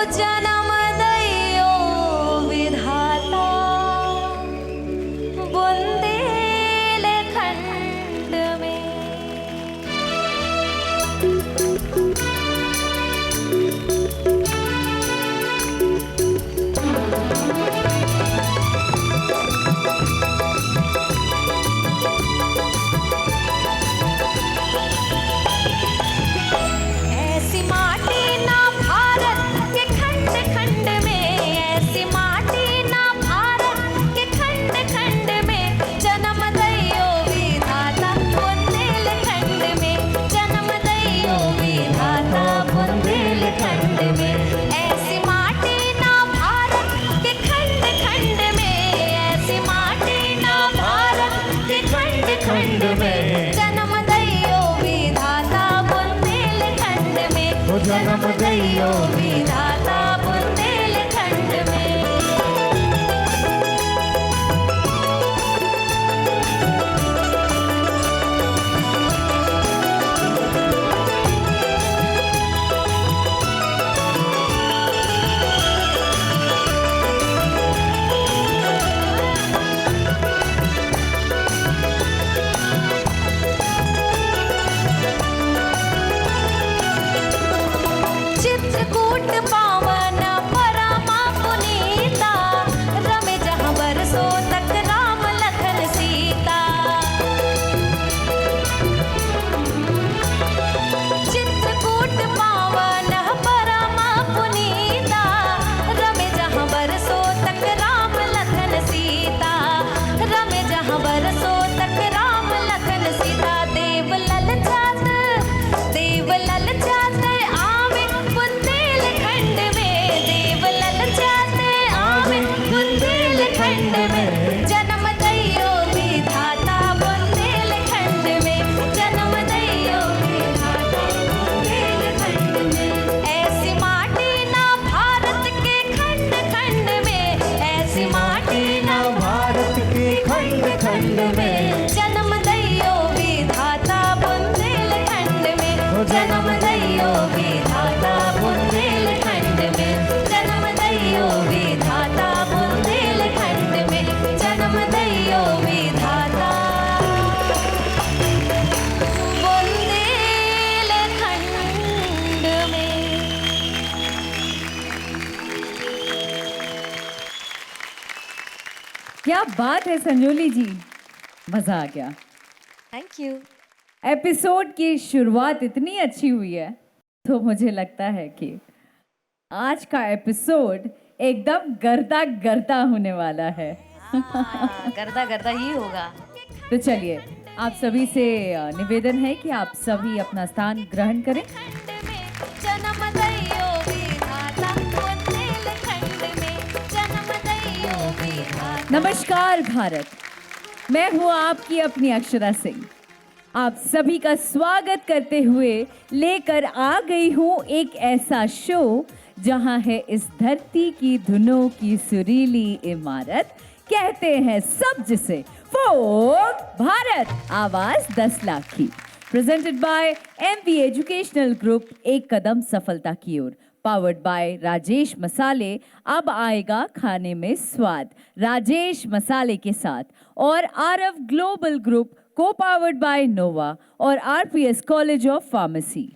जन्म दैयो विधाता बुंदेलखंड में। ऐसी माटी ना भारत के खंड खंड में, ऐसी माटी ना भारत के खंड खंड में, जन्म दैयो विधाता बुंदेलखंड में, जन्म दैयो विधाता बुंदेलखंड में। ऐसी माटी ना भारत के खंड खंड में, ऐसी माटी ना भारत के खंड खंड में, जन्म दैयो विधाता बुंदेलखंड में, जन्म दैयो विधाता बुंदेलखंड में। चित्रकूट पावन परमा पुनीता, रमे जहाँ बरसों तक राम लखन सीता। चित्रकूट पावन परमा पुनीता, रमे जहाँ बरसों तक राम लखन सीता, रमे जहाँ बरसों तक राम लखन सीता। देव ललचात आवे बुंदेलखंड में, देव ललचात आवे बुंदेलखंड में, जन्म दैयो विधाता बुंदेलखंड में, जन्म दैयो विधाता बुंदेलखंड में। ऐसी माटी ना भारत के खंड खंड में, ऐसी माटी ना भारत के खंड खंड में, जन्म दैयो विधाता बुंदेलखंड में, जन्म दैयो विधाता बुंदेलखंड में, जन्म दैयो विधाता बुंदेलखंड में, जन्म दैयो विधाता बुंदेलखंड में। क्या बात है संजोली जी, मजा आ गया। Thank you. एपिसोड की शुरुआत इतनी अच्छी हुई है तो मुझे लगता है कि आज का एपिसोड एकदम गर्दा गर्दा होने वाला है। गर्दा गर्दा ही होगा। तो चलिए, आप सभी से निवेदन है कि आप सभी अपना स्थान ग्रहण करें। जन्म दैयो विधाता बुंदेलखंड में, जन्म दैयो विधाता। नमस्कार भारत, मैं हूँ आपकी अपनी अक्षरा सिंह। आप सभी का स्वागत करते हुए लेकर आ गई हूँ एक ऐसा शो जहाँ है इस धरती की धुनों की सुरीली इमारत, कहते हैं सब जिसे फोक भारत, आवाज 10 लाख की। Presented by MV educational group, एक कदम सफलता की ओर। पावर्ड बाय राजेश मसाले, अब आएगा खाने में स्वाद, राजेश मसाले के साथ। और आरव ग्लोबल ग्रुप, को पावर्ड बाय नोवा और आरपीएस कॉलेज ऑफ फार्मेसी।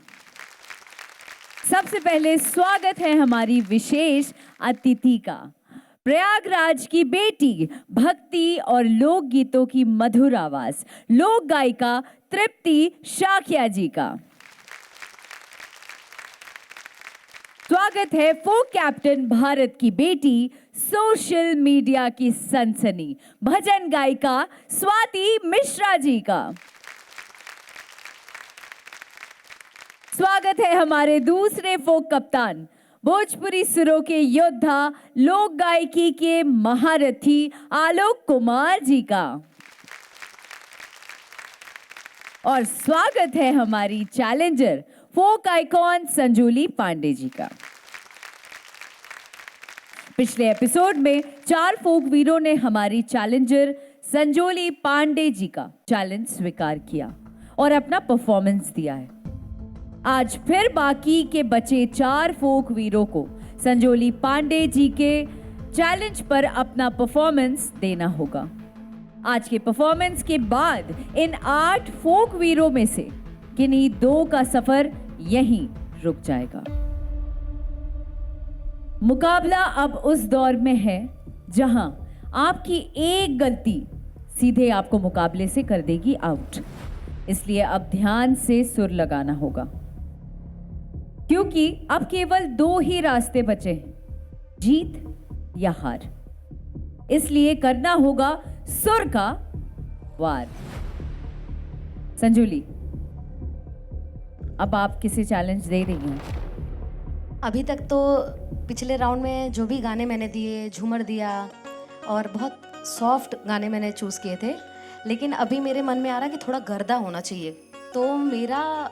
सबसे पहले स्वागत है हमारी विशेष अतिथि का, प्रयागराज की बेटी, भक्ति और लोकगीतों की मधुर आवाज, लोक गायिका तृप्ति शाकिया जी का। स्वागत है फोक कैप्टन भारत की बेटी, सोशल मीडिया की सनसनी, भजन गायिका स्वाति मिश्रा जी का। स्वागत है हमारे दूसरे फोक कप्तान, भोजपुरी सुरों के योद्धा, लोक गायकी के महारथी आलोक कुमार जी का। और स्वागत है हमारी चैलेंजर, फोक आइकॉन संजोली पांडे जी का। पिछले एपिसोड में 4 फोक वीरों ने हमारी चैलेंजर संजोली पांडे जी का चैलेंज स्वीकार किया और अपना परफॉर्मेंस दिया है। आज फिर बाकी के बचे 4 फोक वीरों को संजोली पांडे जी के चैलेंज पर अपना परफॉर्मेंस देना होगा। आज के परफॉर्मेंस के बाद इन 8 फोक वीरों में से किन्हीं 2 का सफर यहीं रुक जाएगा। मुकाबला अब उस दौर में है जहां आपकी एक गलती सीधे आपको मुकाबले से कर देगी आउट। इसलिए अब ध्यान से सुर लगाना होगा, क्योंकि अब केवल 2 ही रास्ते बचे हैं, जीत या हार। इसलिए करना होगा सुर का वार। संजुली, अब आप किसे चैलेंज दे रही हैं? अभी तक तो पिछले राउंड में जो भी गाने मैंने दिए, झूमर दिया और बहुत सॉफ्ट गाने मैंने चूज़ किए थे, लेकिन अभी मेरे मन में आ रहा है कि थोड़ा गर्दा होना चाहिए। तो मेरा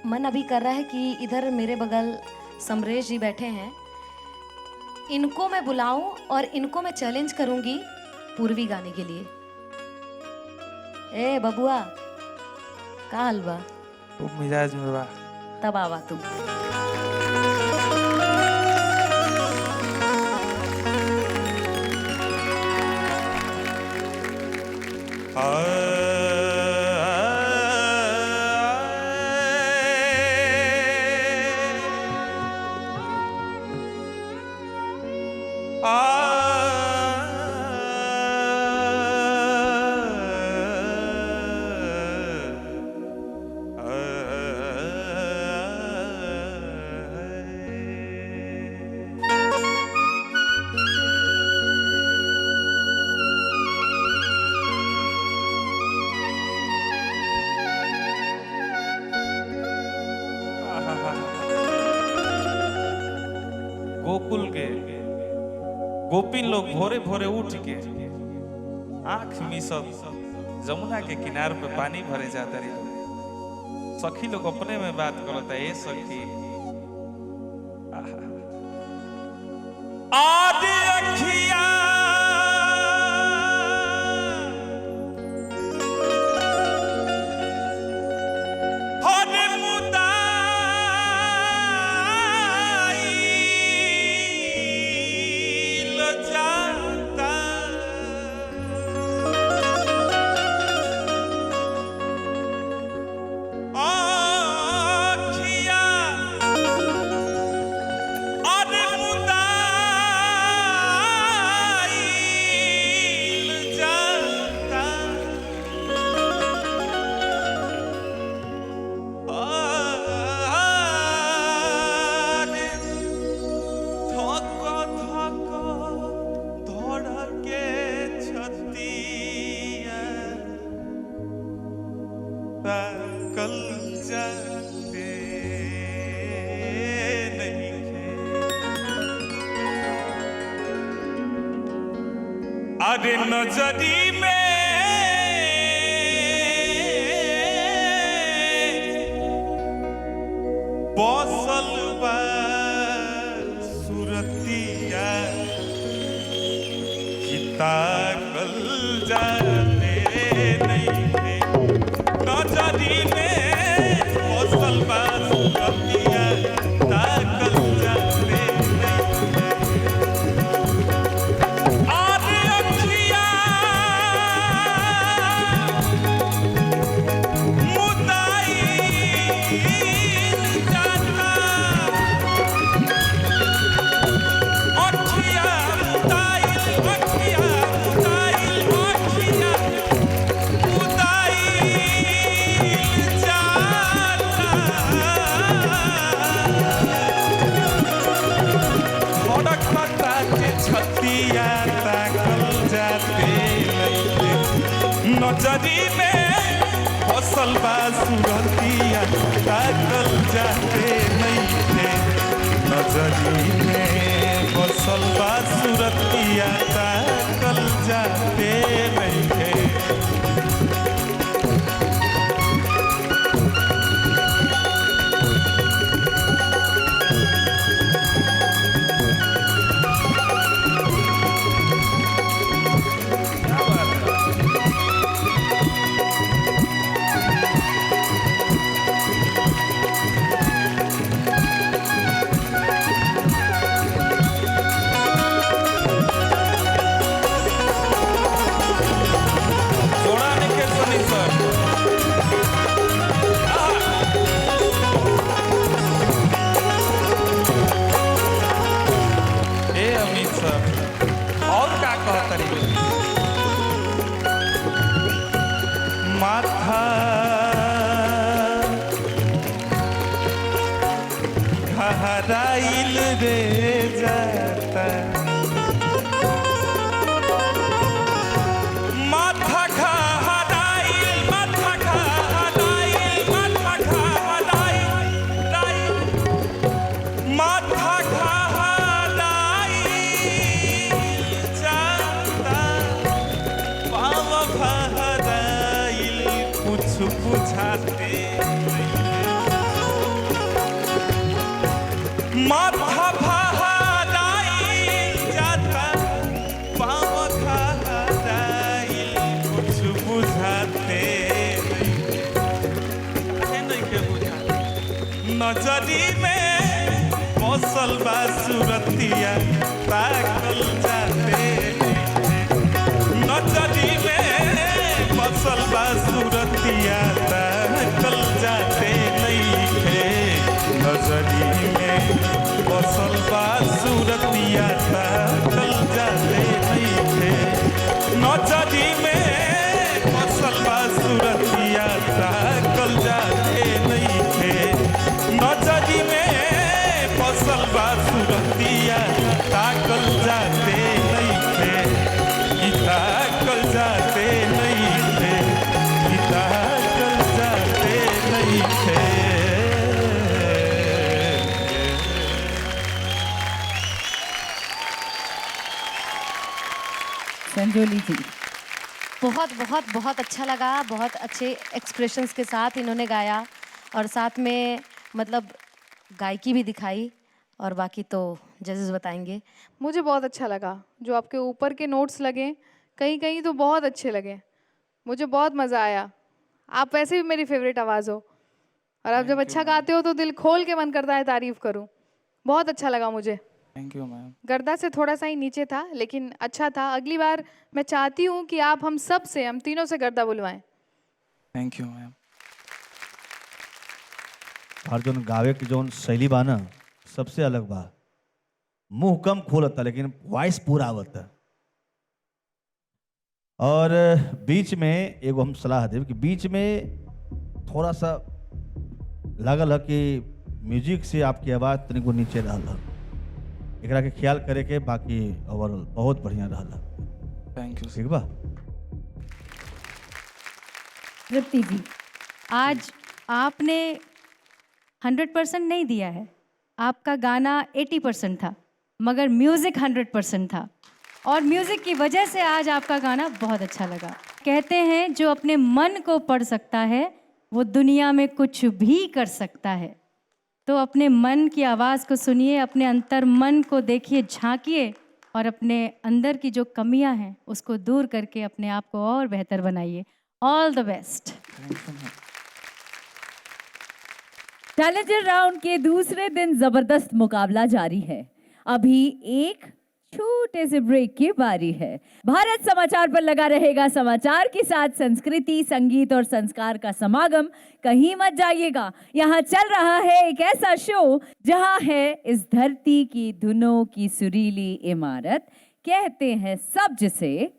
मन अभी कर रहा है कि इधर मेरे बगल समरेश जी बैठे हैं, इनको मैं बुलाऊं और इनको मैं चैलेंज करूंगी पूर्वी गाने के लिए। ए बबुआ, का हलवा खूब मिजाज में बा। तब आवा तुम। गोकुल के गोपिन लोग भोरे भोरे उठ के आंख मिसब जमुना के किनार पे पानी भरे जाते रहे। सखी लोग अपने में बात करता है, सखी आदि अखिया कल जाते नहीं थे। अरे नजरी में बसल बा सुरतिया किता कल जाते नहीं थे। नजरी में बसल बा सुरतिया किता कल जाते नहीं थे। आदि अखिया मुदाई जाता, अखिया मुदाई, अखिया मुदाई, अखिया मुदाई जाता। धड़कता के छतिया ताकल जाते नहीं। नजरी में फसल बा सुरतिया ताकल जाते नहीं थे। नजरी में फसल बा सुरतिया ताकल जाते नहीं थे। क्या बात है? फहराइल रे जाता माथा खहराइल माथा खहराइल माथा खहराइल माथा खहराइल जाता पाव फहराइल कुछ बुझाते माथा फहराइल जाता पाव खहराइल कुछ बुझाते नहीं के बुझाते नजरी में बसल बा सूरतिया ताकल जाते नजरी में बसल बा सूरतिया ताकल जाते नहीं खे नजरी में बसल बा सूरतिया ताकल जाते नहीं खे नजरी में बसल बा सूरतिया ताकल जाते नहीं खे नजरी में बसल बा सूरतिया ताकल जाते नहीं खे ताकल जाते नहीं थे ताकल जाते नहीं थे संजोली जी, बहुत बहुत बहुत अच्छा लगा, बहुत अच्छे एक्सप्रेशंस के साथ इन्होंने गाया और साथ में मतलब गायकी भी दिखाई और बाकी तो जजेस बताएंगे। मुझे बहुत अच्छा लगा, जो आपके ऊपर के नोट्स लगे कहीं कहीं तो बहुत अच्छे लगे, मुझे बहुत मज़ा आया। आप वैसे भी मेरी फेवरेट आवाज़ हो और आप जब अच्छा गाते हो तो दिल खोल के मन करता है तारीफ़ करूं। बहुत अच्छा लगा मुझे। Thank you ma'am. गर्दा से थोड़ा सा ही नीचे था लेकिन अच्छा था। अगली बार मैं चाहती हूँ कि आप हम तीनों से गर्दा बुलवाएं। Thank you ma'am. और जो गावे की जो शैली बा ना सबसे अलग बा। मुंह कम खोलता लेकिन वॉइस पूरा आवता। और बीच में एगो हम सलाह देव कि बीच में थोड़ा सा लगल है कि म्यूजिक से आपकी आवाज़ तनिको नीचे रहल। एकरा के ख्याल करे के बाकी ओवरऑल बहुत बढ़िया रहल। Thank you. ठीक बा। तृप्ति जी, आज आपने 100% नहीं दिया है, आपका गाना 80% था मगर म्यूज़िक 100% था और म्यूज़िक की वजह से आज आपका गाना बहुत अच्छा लगा। कहते हैं जो अपने मन को पढ़ सकता है वो दुनिया में कुछ भी कर सकता है। तो अपने मन की आवाज़ को सुनिए, अपने अंतर मन को देखिए, झांकिए और अपने अंदर की जो कमियां हैं उसको दूर करके अपने आप को और बेहतर बनाइए। All the best. Challenger round के दूसरे दिन जबरदस्त मुकाबला जारी है। अभी एक छोटे से ब्रेक की बारी है। भारत समाचार पर लगा रहेगा समाचार के साथ संस्कृति, संगीत और संस्कार का समागम। कहीं मत जाइएगा, यहाँ चल रहा है एक ऐसा शो जहाँ है इस धरती की धुनों की सुरीली इमारत। कहते हैं सब जिसे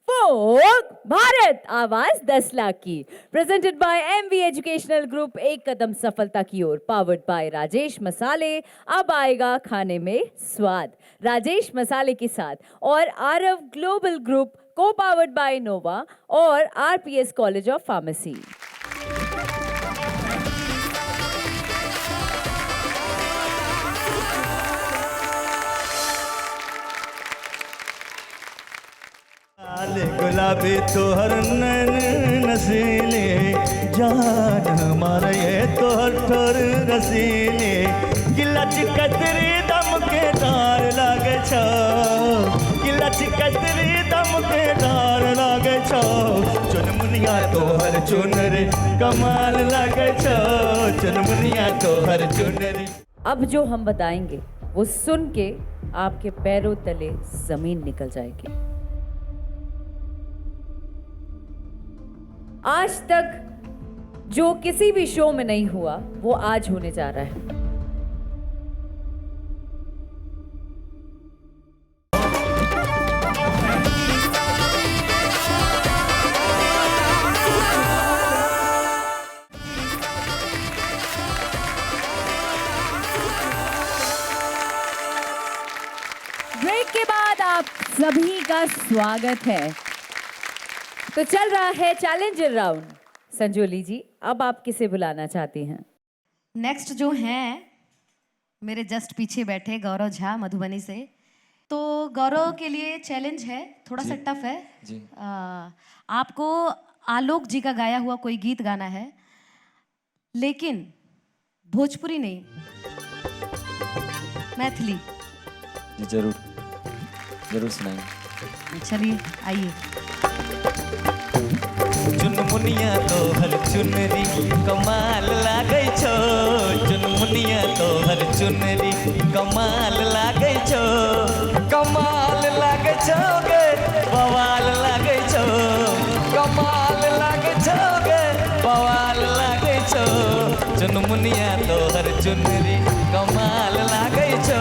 फोक भारत, आवाज 10 लाख की। Presented by MV educational group, एक कदम सफलता की ओर। पावर्ड बाय राजेश मसाले, अब आएगा खाने में स्वाद। राजेश मसाले के साथ और आरव ग्लोबल ग्रुप, को पावर्ड बाय नोवा और आरपीएस कॉलेज ऑफ फार्मेसी। गुलाबी तोहर नैन नसीले, जान हमारे ये तोहर ठोर रसीले। गिला चिकतरी दम के डार लागे छो, गिला चिकतरी दम के डार लागे छो। चुनमुनिया तोहर चुनरी कमाल लागे छो, चुनमुनिया तोहर चुनरी। अब जो हम बताएंगे वो सुन के आपके पैरों तले जमीन निकल जाएगी। आज तक जो किसी भी शो में नहीं हुआ वो आज होने जा रहा है। आप सभी का स्वागत है। तो चल रहा है चैलेंजर राउंड। संजोली जी, अब आप किसे बुलाना चाहती हैं? नेक्स्ट जो हैं मेरे जस्ट पीछे बैठे गौरव झा मधुबनी से। तो गौरव के लिए चैलेंज है, थोड़ा सा टफ है जी। आपको आलोक जी का गाया हुआ कोई गीत गाना है, लेकिन भोजपुरी नहीं, मैथिली। जी जरूर जरूर सुनाएंगे। चलिए आइए। चुनमुनिया तोहर चुनरी कमाल लागै छो, चुनमुनिया तोहर चुनरी कमाल लागै छो, कमाल लागै छो गे बवाल लागै छो, कमाल लागै छो गे बवाल लागै छो, चुनमुनिया तोहर चुनरी कमाल लागै छो,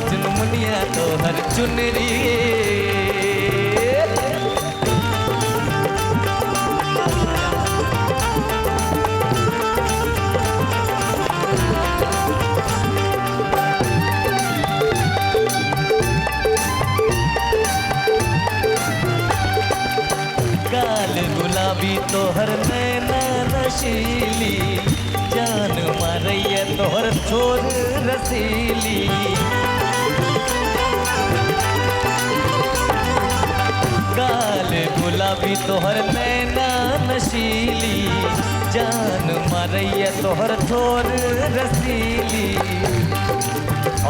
चुनमुनिया तोहर चुनरी। गाल गुलाबी तोहर नैना नशीली, जान मारैया तोहर छोर रसीली, गाल गुलाबी तोहर नैना नशीली, जान मारैया तोहर छोर रसीली,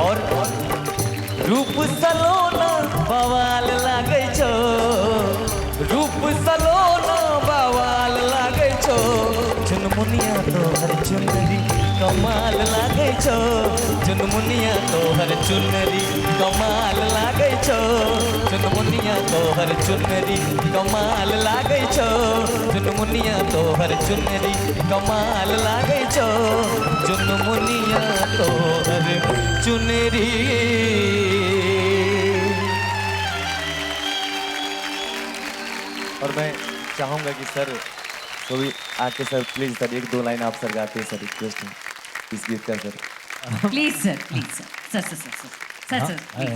और रूप सलोना बवाल लागै छो, रूप सलोना बवाल लागै छो, चुनमुनिया तोहर चुनरी कमाल लागै छो, चुनमुनिया तोहर चुनरी कमाल लागै छो, चुनमुनिया तोहर चुनरी कमाल लागै छो, चुनमुनिया तोहर चुनरी कमाल लागै छो, चुनमुनिया तोहर चुनरी। और मैं चाहूँगा कि सर तो भी आके सर प्लीज सर एक दो लाइन आप सर गाते हैं सर, रिक्वेस्ट है इस गीत का sir. Please sir, please sir, sir sir sir sir sir please.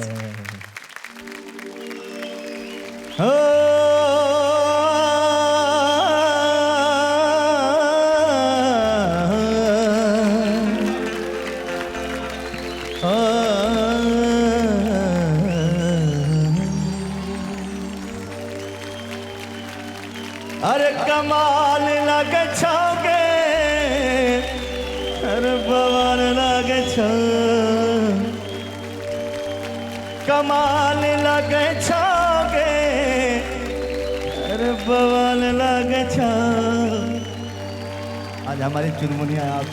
अरे कमाल लगे छौगे, अरे बवाल लगे छो, कमाल लगे छौगे, अरे बवाल लगे छो। आज हमारी चुनमुनिया आप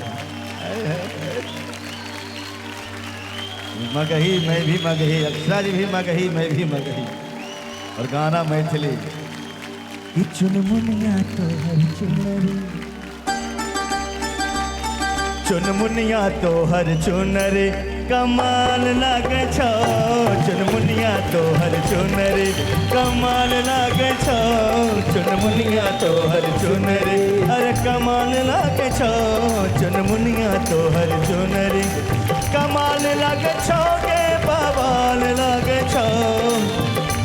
मगही, मैं भी मगही, अक्षरा जी भी मगही, मैं भी मगही, और गाना मैथिली। चुनमुनिया तोहर चुनरी, चुनमुनिया तोहर चुनरी कमाल लागे छो, चुनमुनिया तोहर चुनरी कमाल लागे छो, चुनमुनिया तोहर चुनरी अरे कमाल लागे छो, चुनमुनिया तोहर चुनरी कमाल लागे छो गे बवाल लागे छो,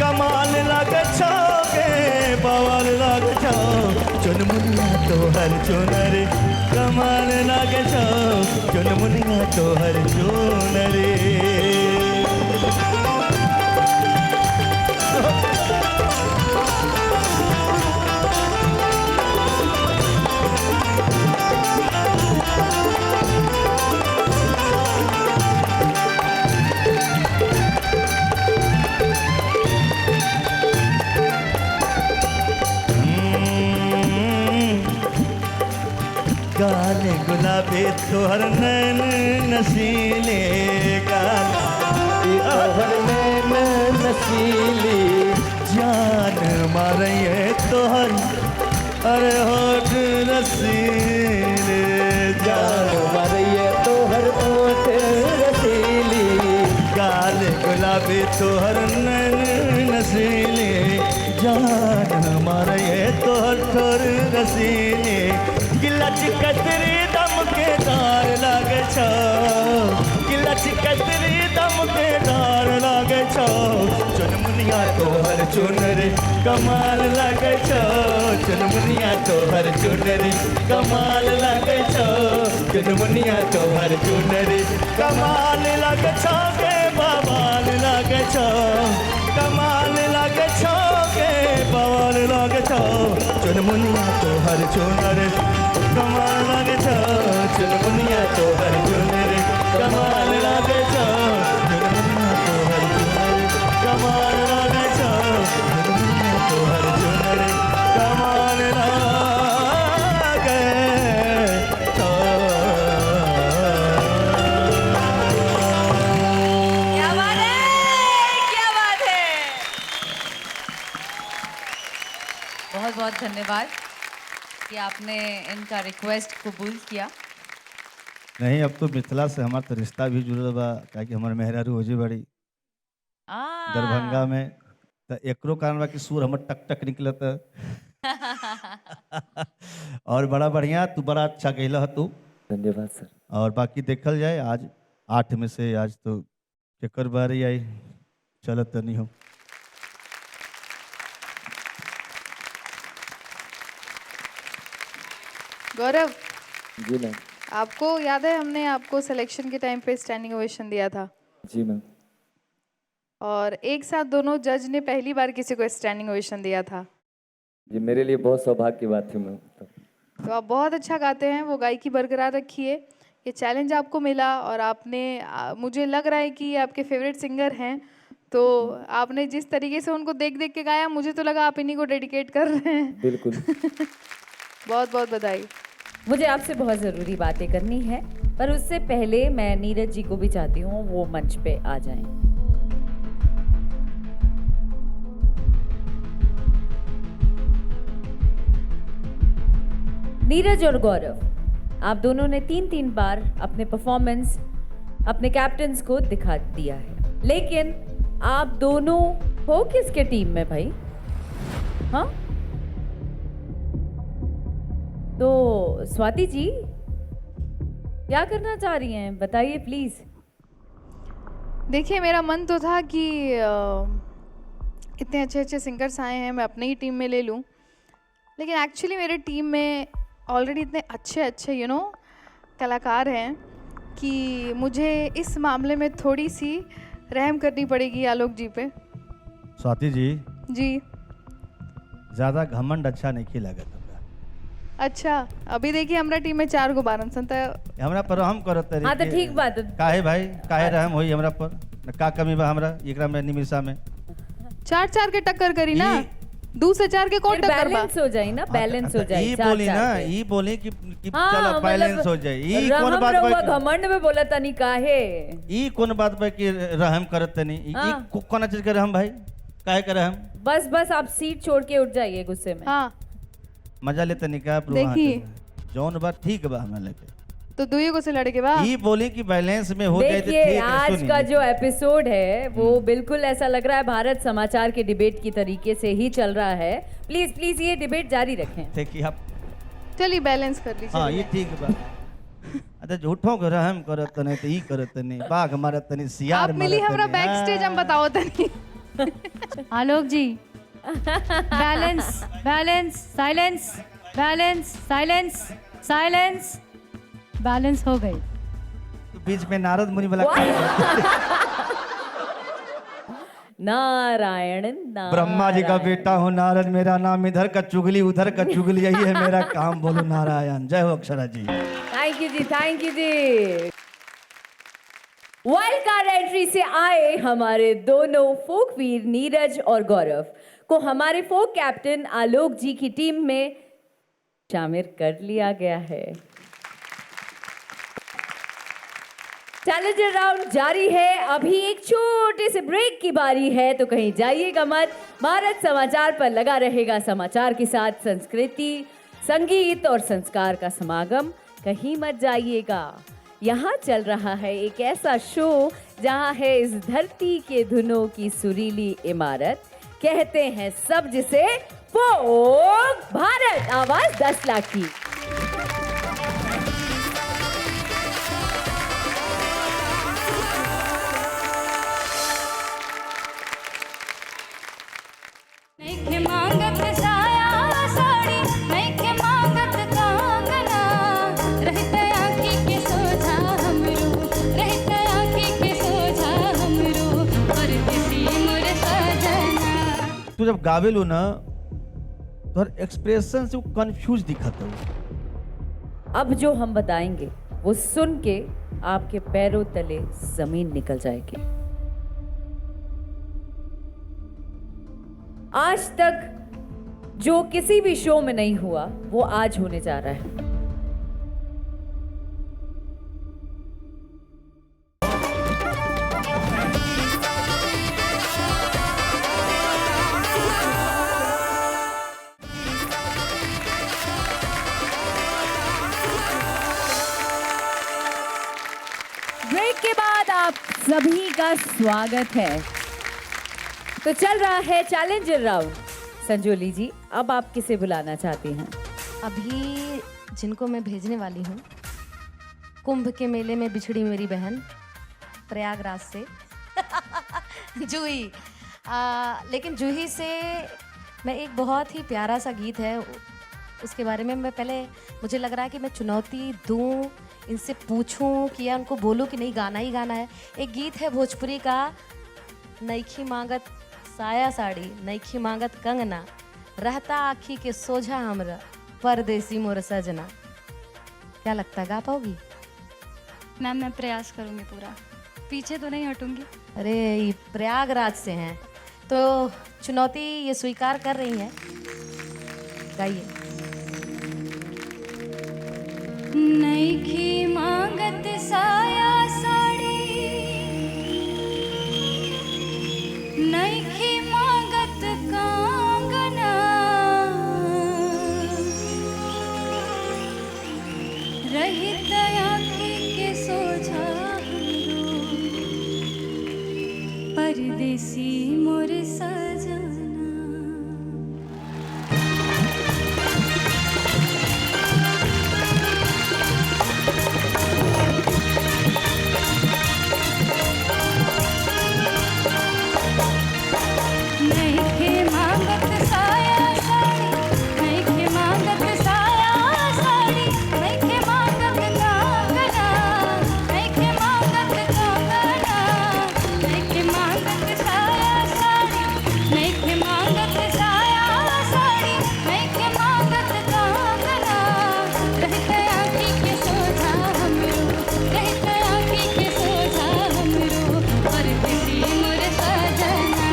कमाल लागे छो गे बवाल लागे छो, चुनमुनिया तोहर चुनरी कमाल लागे छो, चुनमुनिया तोहर चुनरी। गाल गुलाबी तोहर नैन नसीले, गाल तोहर नैन नसीली, जान मारे तोहर अरे होठ रसीले, जान मारे तोहर होठ रसीली, गाल गुलाबी तोहर नैन नसीली, जान मारे तोहर ठोर रसीली, गिलच कतरी दम के दार लागे छो, गिलच कतरी दम के दार लागे छो, चुनमुनिया चुनमुनिया तोहर चुनरी कमाल लगे छो चुनमुनिया तोहर चुनरी कमाल लगे छो चुनमुनिया तोहर चुनरी कमाल लगे छो के बवाल लगे छो कमाल लगे छो के बवाल लगे छो चुनमुनिया तोहर चुनरी कमाल लगे छो चुनमुनिया तोहर चुनरी कमाल लगे छो चुनमुनिया तोहर चुनरी कमाल लगे छो चुनमुनिया तोहर चुनरी कमाल लगे छो। क्या बात है, क्या बात है। बहुत बहुत धन्यवाद कि आपने इनका रिक्वेस्ट कबूल किया। नहीं, अब तो मिथिला से हमार तो रिश्ता भी जुड़ल बा, काहे कि हमार मेहरारू होजी बड़ी दरभंगा में, तो एकरो कारण बा कि सुर हमर टक टक निकलत। और बड़ा बढ़िया, तू बड़ा अच्छा गैला तू। धन्यवाद सर। और बाकी देखल जाए, आज 8 में से आज तो केकर बारी आई, चलत नहीं हो। गौरव, जी मैम। आपको याद है हमने आपको सिलेक्शन के टाइम पे स्टैंडिंग ओवेशन दिया था, जी मैम। और एक साथ दोनों जज ने पहली बार किसी को स्टैंडिंग ओवेशन दिया था। जी मेरे लिए बहुत सौभाग्य की बात थी मैम। तो आप बहुत अच्छा गाते हैं, वो गायकी बरकरार रखिए। ये चैलेंज आपको मिला और आपने मुझे लग रहा है कि ये आपके फेवरेट सिंगर हैं, तो आपने जिस तरीके से उनको देख देख के गाया, मुझे तो लगा आप इन्हीं को डेडिकेट कर रहे हैं। बिल्कुल। बहुत बहुत बधाई। मुझे आपसे बहुत ज़रूरी बातें करनी है, पर उससे पहले मैं नीरज जी को भी चाहती हूँ वो मंच पे आ जाएं। नीरज और गौरव, आप दोनों ने 3-3 बार अपने परफॉर्मेंस अपने कैप्टन्स को दिखा दिया है, लेकिन आप दोनों हो किसके टीम में भाई? हाँ, तो स्वाति जी क्या करना चाह रही हैं, बताइए प्लीज। देखिए, मेरा मन तो था कि इतने अच्छे अच्छे सिंगर्स आए हैं, मैं अपने ही टीम में ले लूं, लेकिन एक्चुअली मेरे टीम में ऑलरेडी इतने अच्छे अच्छे कलाकार हैं कि मुझे इस मामले में थोड़ी सी रहम करनी पड़ेगी आलोक जी पे। स्वाति जी, जी ज्यादा घमंड अच्छा नहीं खिला गया। अच्छा, अभी देखिए हमारा टीम में 4 गो बारन सन, हमरा पर हम करत रही। हाँ तो ठीक बात है। काहे भाई, काहे रहम होई हमरा पर? न का कमी बा हमरा एकरा में निमिषा में? 4-4 के टक्कर करी ना, 2 से 4 के कौन टक्कर बा? बैलेंस हो जाए ना, बैलेंस हो जाए। ई बोली ना, ई बोली कि चलो बैलेंस हो जाए। ई कौन बात बा? घमंड में बोला तनी काहे? ई कौन बात बा कि रहम करत तनी? ई कौन चीज के रहम भाई? काहे के रहम? बस आप सीट छोड़ के उठ जाइए गुस्से में। हाँ, मजा लेते निकाह देखिए जौन बात ठीक बा हमरा लेके, तो 2 को से लड़े के बाद ई बोली कि बैलेंस में हो जाए तो देखिए, ठीक है। आज का जो एपिसोड है वो बिल्कुल ऐसा लग रहा है भारत समाचार के डिबेट की तरीके से ही चल रहा है। प्लीज प्लीज ये डिबेट जारी रखें। देखिए आप, चलिए बैलेंस कर लीजिए। हाँ ये ठीक बा। अच्छा, झूठों के रहम करत नहीं तो ई करत नहीं, बाघ मारत नहीं, सियार आप मिली हमरा बैक स्टेज, हम बताओ तनी। Alok ji, balance balance silence, balance silence silence, balance हो गई। तो बीच में नारद मुनि वाला नारायण नारायण। ब्रह्मा जी का बेटा हूँ नारद, मेरा नाम इधर का चुगली उधर का चुगली, यही है मेरा काम, बोलो नारायण। जय हो अक्षरा जी। थैंक यू जी, थैंक यू जी। वाइल्ड कार्ड एंट्री से आए हमारे दोनों फोक वीर नीरज और गौरव को हमारे फोक कैप्टन आलोक जी की टीम में शामिल कर लिया गया है। चैलेंजर राउंड जारी है, अभी एक छोटे से ब्रेक की बारी है, तो कहीं जाइएगा मत। भारत समाचार पर लगा रहेगा समाचार के साथ संस्कृति, संगीत और संस्कार का समागम, कहीं मत जाइएगा। यहाँ चल रहा है एक ऐसा शो जहाँ है इस धरती के धुनों की सुरीली इमारत, कहते हैं सब जिसे फोक भारत, आवाज 10 लाख की। तू जब गावेलू ना तो हर एक्सप्रेशन से वो कंफ्यूज दिखत हो। अब जो हम बताएंगे वो सुन के आपके पैरों तले जमीन निकल जाएगी। आज तक जो किसी भी शो में नहीं हुआ वो आज होने जा रहा है। ब्रेक के बाद आप सभी का स्वागत है। तो चल रहा है चैलेंजर राउंड। संजोली जी, अब आप किसे बुलाना चाहती हैं? अभी जिनको मैं भेजने वाली हूँ, कुंभ के मेले में बिछड़ी मेरी बहन प्रयागराज से जूही। लेकिन जूही से मैं एक बहुत ही प्यारा सा गीत है, उसके बारे में मैं पहले मुझे लग रहा है कि मैं चुनौती दूं, इनसे पूछूं कि या उनको बोलूं कि नहीं गाना ही गाना है। एक गीत है भोजपुरी का, नईखी मांगत साया साड़ी नईखी मांगत कंगना, रहता आखी के सोझा हमरा परदेसी मोर सजना। क्या लगता है गा पाओगी? मैम मैं प्रयास करूंगी पूरा, पीछे तो नहीं हटूंगी। अरे ये प्रयागराज से हैं तो चुनौती ये स्वीकार कर रही हैं, गाइए। नईखी मांगत साया साड़ी नईखी मांगत कंगना, रहित आँखी के सोझा परदेसी मोर सजना। नईखे मांगत साया साड़ी नईखे मांगत साया साड़ी नईखे मांगत कंगना, नईखे मांगत कंगना, नईखे मांगत साया साड़ी नईखे मांगत साया साड़ी नईखे मांगत कंगना, रहते आँखी के सोझा हमरो, रहते आँखी के सोझा हमरो परदेसी मोर सजना,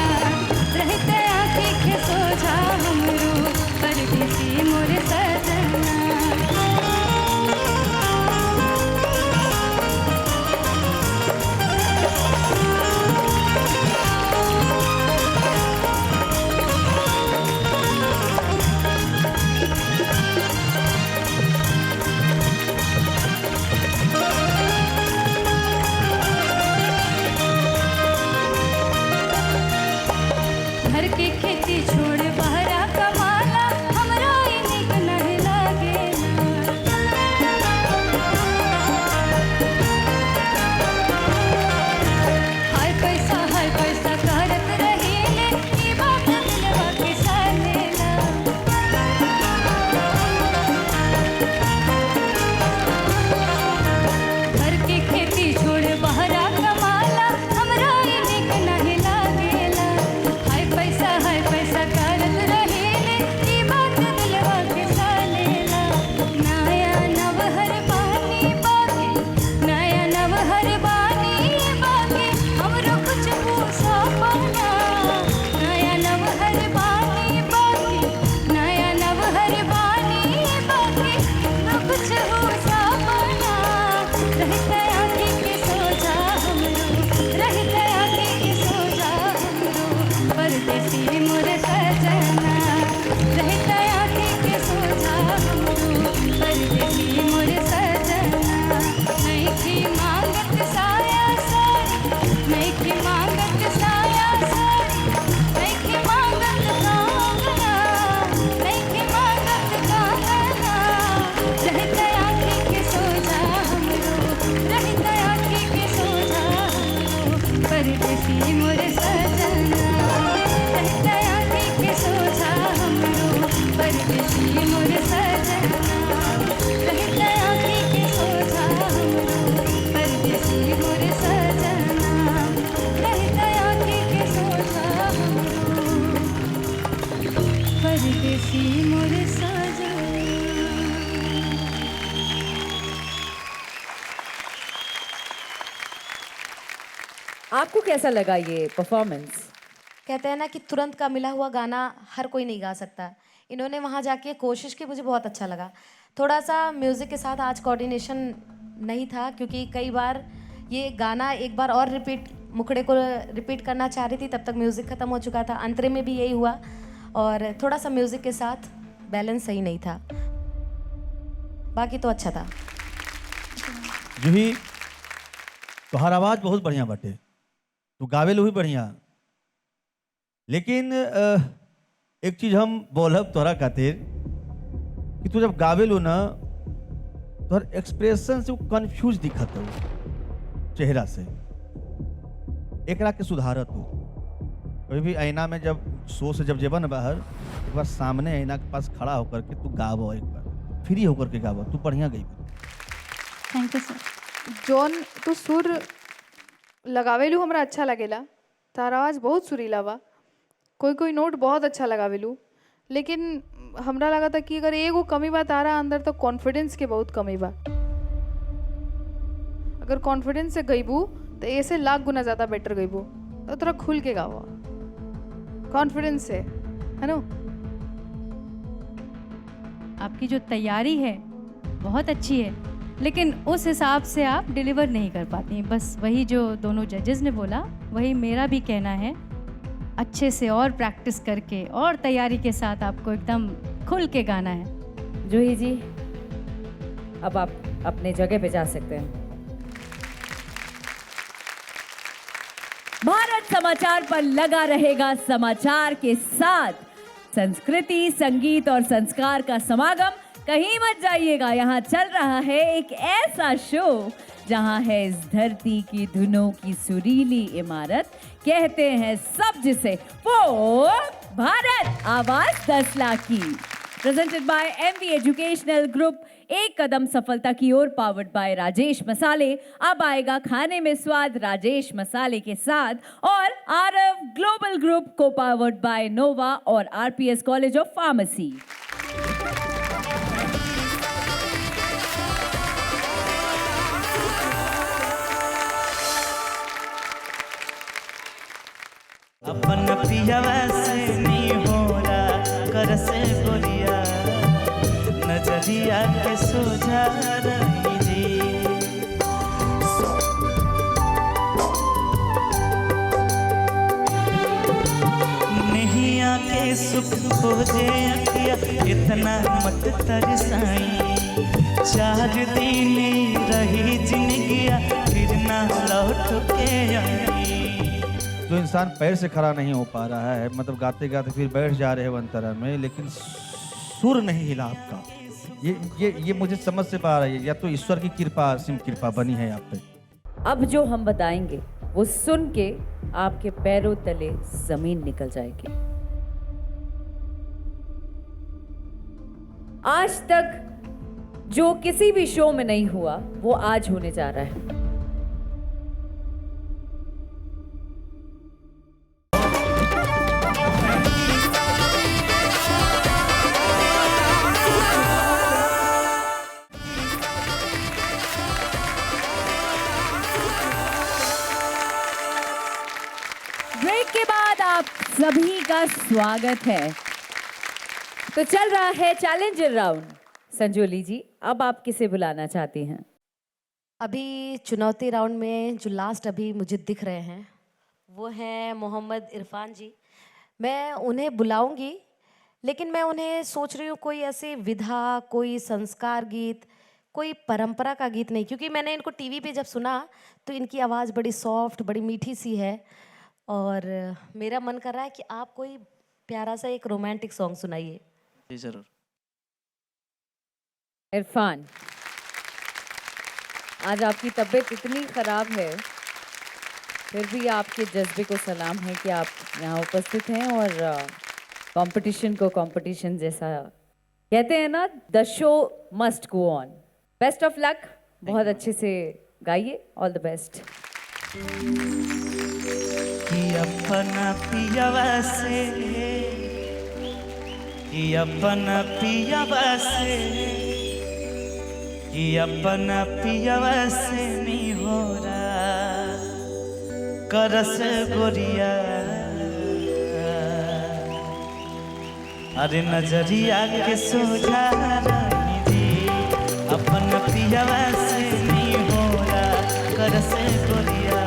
रहते आँखी के सोझा हमरो परदेसी मोर सजना। घर के खेती छोड़ बहरा कमाला हमरा ई नीक नहीं लागेला। हाय पैसा करत रहीले ई बात दिलवा के सालेला। घर के खेती छोड़ बहरा कमाला हमरा ई नीक नहीं लागेला। हाय पैसा करत रहीले ई बात दिलवा के सालेला। नया नवहर बानी बाकी नया नवहर बानी बाकी हमरो कुछ पूछा पाना। नया नवहर बानी बाकी नया नवहर बानी बाकी हमरो कुछ पूछा पाना। रहते आँखी के सोझा हमरो, रहते आँखी के सोझा हमरो परदेसी मोर सजना, रहते आँखी के सोझा हमरो परदेसी मोर सजना। नईखी मांगत साया साड़ी नईखी मांगत साया साड़ी नईखी मांगत कंगना, नईखी मांगत कंगना, रहते आँखी के सोझा हमरो, रहते आँखी के सोझा हमरो परदेसी मोर सजना, रहते आँखी के सोझा हमरो परदेसी मोर सजना, रहते आँखी के सोझा हमरो परदेसी मोर सजना, रहते आँखी के सोझा हमरो आपको कैसा लगा ये परफॉर्मेंस? कहते हैं ना कि तुरंत का मिला हुआ गाना हर कोई नहीं गा सकता। इन्होंने वहाँ जाके कोशिश की, मुझे बहुत अच्छा लगा। थोड़ा सा म्यूज़िक के साथ आज कोऑर्डिनेशन नहीं था, क्योंकि कई बार ये गाना एक बार और मुखड़े को रिपीट करना चाह रही थी, तब तक म्यूज़िक ख़त्म हो चुका था। अंतरे में भी यही हुआ, और थोड़ा सा म्यूज़िक के साथ बैलेंस सही नहीं था, बाकी तो अच्छा था। जूही, तोहार आवाज़ बहुत बढ़िया बाटे, तू गावेलू भी बढ़िया, लेकिन एक चीज हम बोलब तोहरा खातिर कि तू जब गावेलू ना, तोहर एक्सप्रेशन से कंफ्यूज दिखत हो चेहरा से। एकरा के सुधारत हो। कभी भी आईना में जब शो से जब जेबा ना बाहर, एक बार सामने आईना के पास खड़ा होकर के तू गावो, एक बार फ्री होकर के गावो, तू बढ़िया गई। Thank you sir. जॉन, तू सुर लगावेलू हमरा अच्छा लगेला, तारा आवाज़ बहुत सुरीला बा, कोई कोई नोट बहुत अच्छा लगावेलू, लेकिन हमरा लगा था कि अगर एगो कमी बा तारा अंदर, तो कॉन्फिडेंस के बहुत कमी बा। अगर कॉन्फिडेंस से गईबू तो ऐसे लाख गुना ज़्यादा बेटर गईबू। तो थोड़ा खुल के गावा, कॉन्फिडेंस से, है ना? आपकी जो तैयारी है बहुत अच्छी है, लेकिन उस हिसाब से आप डिलीवर नहीं कर पाती। बस वही जो दोनों जजेस ने बोला, वही मेरा भी कहना है। अच्छे से और प्रैक्टिस करके और तैयारी के साथ आपको एकदम खुल के गाना है। जूही जी, अब आप अपने जगह पे जा सकते हैं। भारत समाचार पर लगा रहेगा समाचार के साथ संस्कृति, संगीत और संस्कार का समागम। कहीं मत जाइएगा, यहाँ चल रहा है एक ऐसा शो जहाँ है इस धरती की धुनों की सुरीली इमारत। कहते हैं सब जिसे, वो भारत, आवाज 10 लाख की। Presented by MV educational group, एक कदम सफलता की ओर, पावर्ड बाय राजेश मसाले। अब आएगा खाने में स्वाद राजेश मसाले के साथ, और आरव ग्लोबल ग्रुप को पावर्ड बाय नोवा और आरपीएस कॉलेज ऑफ फार्मेसी। अपन पियावा से नी होला कर से गोरिया, नजरिया के सोझा रही जी। नैया के सुख खोजे अखिया, इतना मत तरसाई। 4 दिन रही जिंदगिया, फिर ना लौट के आई। जो इंसान पैर से खड़ा नहीं हो पा रहा है, मतलब गाते गाते फिर बैठ जा रहे हैं अंतरा में, लेकिन सुर नहीं हिला आपका, ये मुझे समझ से पा रही है, या तो ईश्वर की कृपा, असीम कृपा बनी है आप पे। अब जो हम बताएंगे वो सुन के आपके पैरों तले जमीन निकल जाएगी। आज तक जो किसी भी शो में नहीं हुआ, वो आज होने जा रहा है। ब्रेक के बाद आप सभी का स्वागत है। तो चल रहा है चैलेंजर राउंड। संजोली जी, अब आप किसे बुलाना चाहती हैं? अभी चुनौती राउंड में जो लास्ट अभी मुझे दिख रहे हैं, वो हैं मोहम्मद इरफान जी। मैं उन्हें बुलाऊंगी, लेकिन मैं उन्हें सोच रही हूँ कोई ऐसी विधा, कोई संस्कार गीत, कोई परंपरा का गीत नहीं, क्योंकि मैंने इनको टीवी पे जब सुना तो इनकी आवाज़ बड़ी सॉफ्ट, बड़ी मीठी सी है, और मेरा मन कर रहा है कि आप कोई प्यारा सा एक रोमांटिक सॉन्ग सुनाइए। जी जरूर। इरफान, आज आपकी तबीयत इतनी खराब है, फिर भी आपके जज्बे को सलाम है कि आप यहाँ उपस्थित हैं, और कंपटीशन को कंपटीशन जैसा, कहते हैं ना, the show must go on. Best of luck, बहुत अच्छे से गाइए, ऑल द बेस्ट। कि अपना पियावा से, कि अपना पियावा से, कि अपना पियावा से नहीं हो रहा, करस गोरिया अरे नजरिया के सोझा रही जी अपन पियावा से नहीं होला करस गोरिया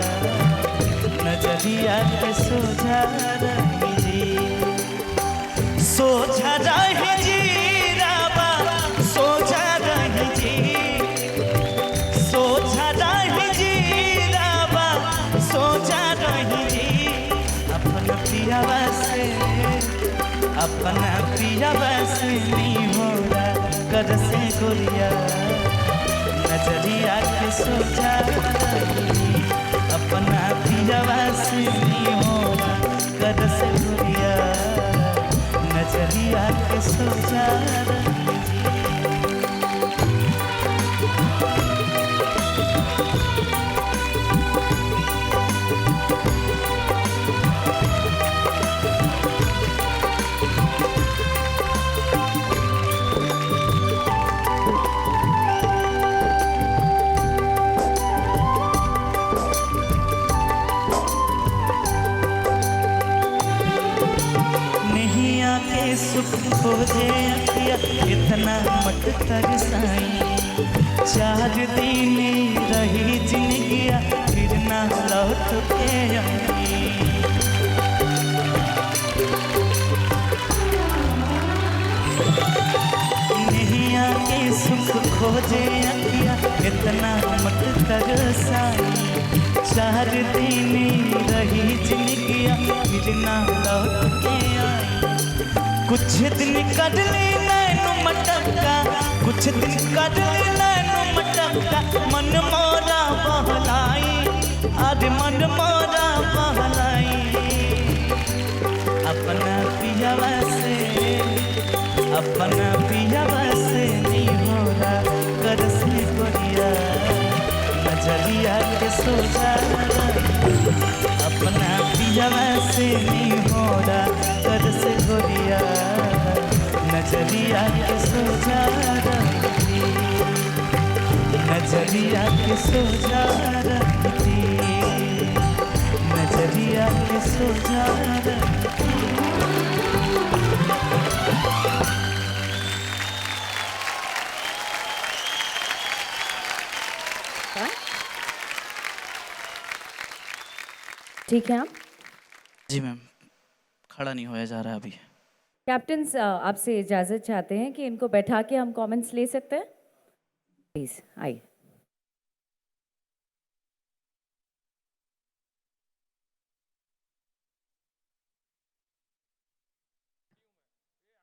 नजरिया के सोझा रही जी सोझा रही जी राबा सोझा रही जी सोझा रही जी राबा सोझा रही जी अपन पियावा से नहीं होला कर से गोरिया नजरिया के सोझा रही अपना पियावा से नहीं होला कर से गोरिया नजरिया के सोझा रही सुख खोजे अखिया इतना मत तरसाई 4 दिन रही जिंदगिया फिर ना लौट के आई नहीं आके सुख खोजे अखिया इतना मत तरसाई 4 दिन रही जिंदगिया फिर ना लौट के आई कुछ दिन कर ले नैनु मटका कुछ दिन कर ले नैनु मटका मन मोरा बहलाई अरे मन मोरा बहलाई अपना पियावा से नहीं होला कर से गोरिया नजरिया के सोझा अपना पियावा से नहीं होला कर से गोरिया नजरिया के सोझा रही नजरिया के सोझा रही नजरिया के सोझा रही ठीक है आप जी मैम खड़ा नहीं होया जा रहा अभी कैप्टन्स आपसे इजाज़त चाहते हैं कि इनको बैठा के हम कमेंट्स ले सकते हैं प्लीज़ आइए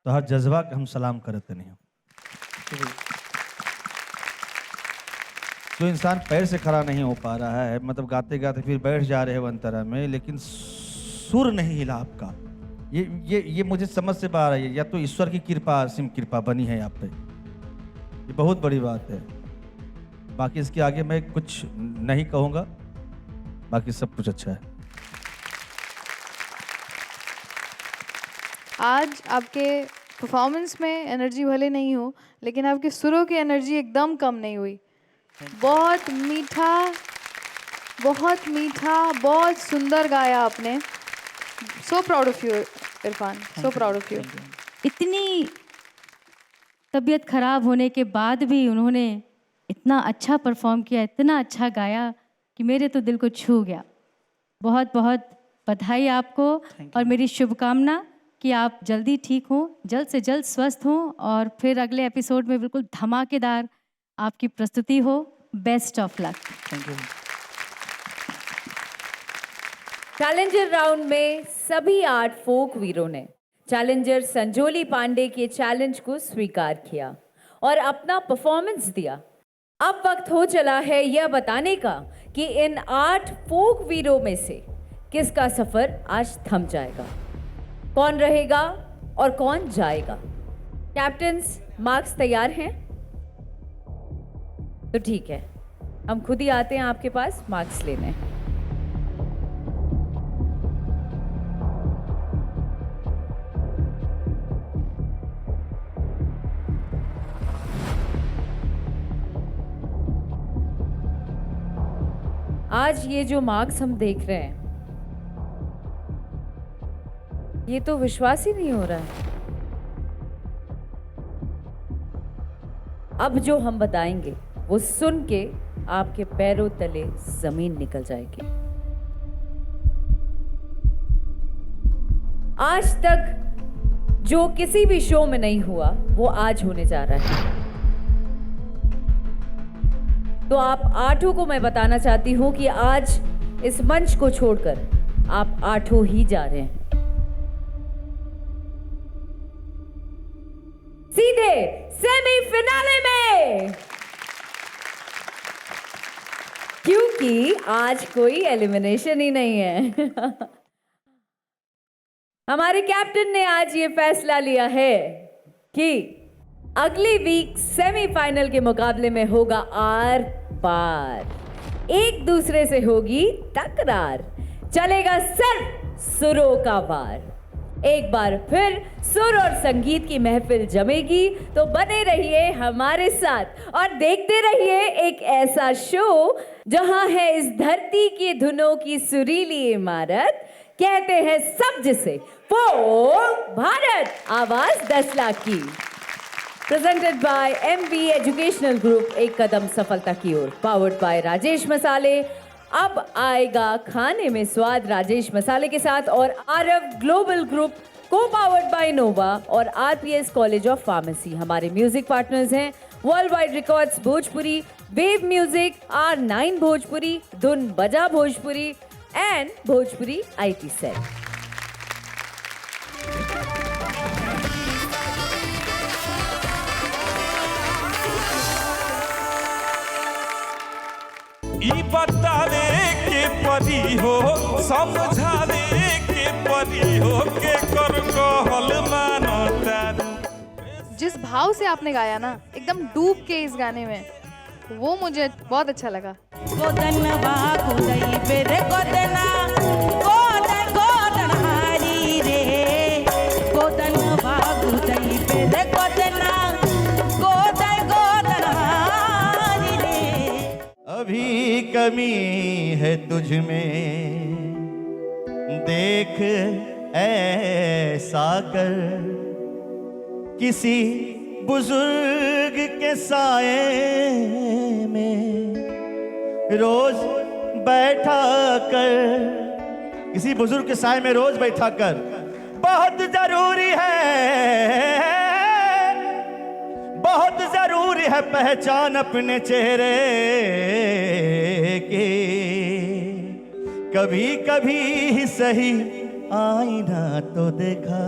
तो हर जज्बा के हम सलाम करते नहीं जो इंसान पैर से खड़ा नहीं हो पा रहा है मतलब गाते गाते फिर बैठ जा रहे हैं वंतरा में लेकिन सुर नहीं हिला आपका ये मुझे समझ से बाहर है या तो ईश्वर की कृपा असीम कृपा बनी है आप पे ये बहुत बड़ी बात है बाकी इसके आगे मैं कुछ नहीं कहूँगा बाकी सब कुछ अच्छा है आज आपके परफॉर्मेंस में एनर्जी भले नहीं हो लेकिन आपके सुरों की एनर्जी एकदम कम नहीं हुई बहुत मीठा बहुत सुंदर गाया आपने so proud of you Irfan so proud of you इतनी तबीयत खराब होने के बाद भी उन्होंने इतना अच्छा परफॉर्म किया इतना अच्छा गाया कि मेरे तो दिल को छू गया बहुत बहुत बधाई आपको और मेरी शुभकामना कि आप जल्दी ठीक हों जल्द से जल्द स्वस्थ हों और फिर अगले एपिसोड में बिल्कुल धमाकेदार आपकी प्रस्तुति हो best of luck thank you challenger round में सभी 8 फोक वीरों ने चैलेंजर संजोली पांडे के चैलेंज को स्वीकार किया और अपना परफॉर्मेंस दिया अब वक्त हो चला है यह बताने का कि इन 8 फोक वीरों में से किसका सफर आज थम जाएगा कौन रहेगा और कौन जाएगा कैप्टन्स मार्क्स तैयार हैं तो ठीक है हम खुद ही आते हैं आपके पास मार्क्स लेने आज ये जो मार्क्स हम देख रहे हैं ये तो विश्वास ही नहीं हो रहा है। अब जो हम बताएंगे वो सुन के आपके पैरों तले जमीन निकल जाएगी। आज तक जो किसी भी शो में नहीं हुआ वो आज होने जा रहा है। तो आप आठों को मैं बताना चाहती हूं कि आज इस मंच को छोड़कर आप आठों ही जा रहे हैं सीधे सेमीफिनाले में, क्योंकि आज कोई एलिमिनेशन ही नहीं है। हमारे कैप्टन ने आज ये फैसला लिया है कि अगली वीक सेमीफाइनल के मुकाबले में होगा आर पार, एक दूसरे से होगी टकरार, चलेगा सिर्फ सुरों का वार। एक बार फिर सुर और संगीत की महफिल जमेगी, तो बने रहिए हमारे साथ और देखते रहिए एक ऐसा शो जहां है इस धरती की धुनों की सुरीली इमारत, कहते हैं सब जिसे वो भारत, आवाज 10 लाख की। Presented bye MV educational group, एक कदम सफलता की ओर, पावर्ड बाय राजेश मसाले। अब आएगा खाने में स्वाद राजेश मसाले के साथ, और आरव ग्लोबल ग्रुप को पावर्ड बाय नोवा और RPS कॉलेज ऑफ फार्मेसी हमारे म्यूजिक पार्टनर्स हैं। World wide records Bhojpuri, wave music, R9 Bhojpuri, Dhun Baja Bhojpuri and Bhojpuri IT cell. ई बतावे के परी हो, समझावे के परी हो, के कर कहल मानता। जिस भाव से आपने गाया ना, एकदम डूब के इस गाने में, वो मुझे बहुत अच्छा लगा। अभी कमी है तुझ में, देख ऐसा कर, किसी बुजुर्ग के साए में रोज बैठा कर, किसी बुजुर्ग के साए में रोज बैठा कर, बहुत जरूरी है, बहुत जरूरी है पहचान अपने चेहरे की, कभी कभी ही सही आईना तो देखा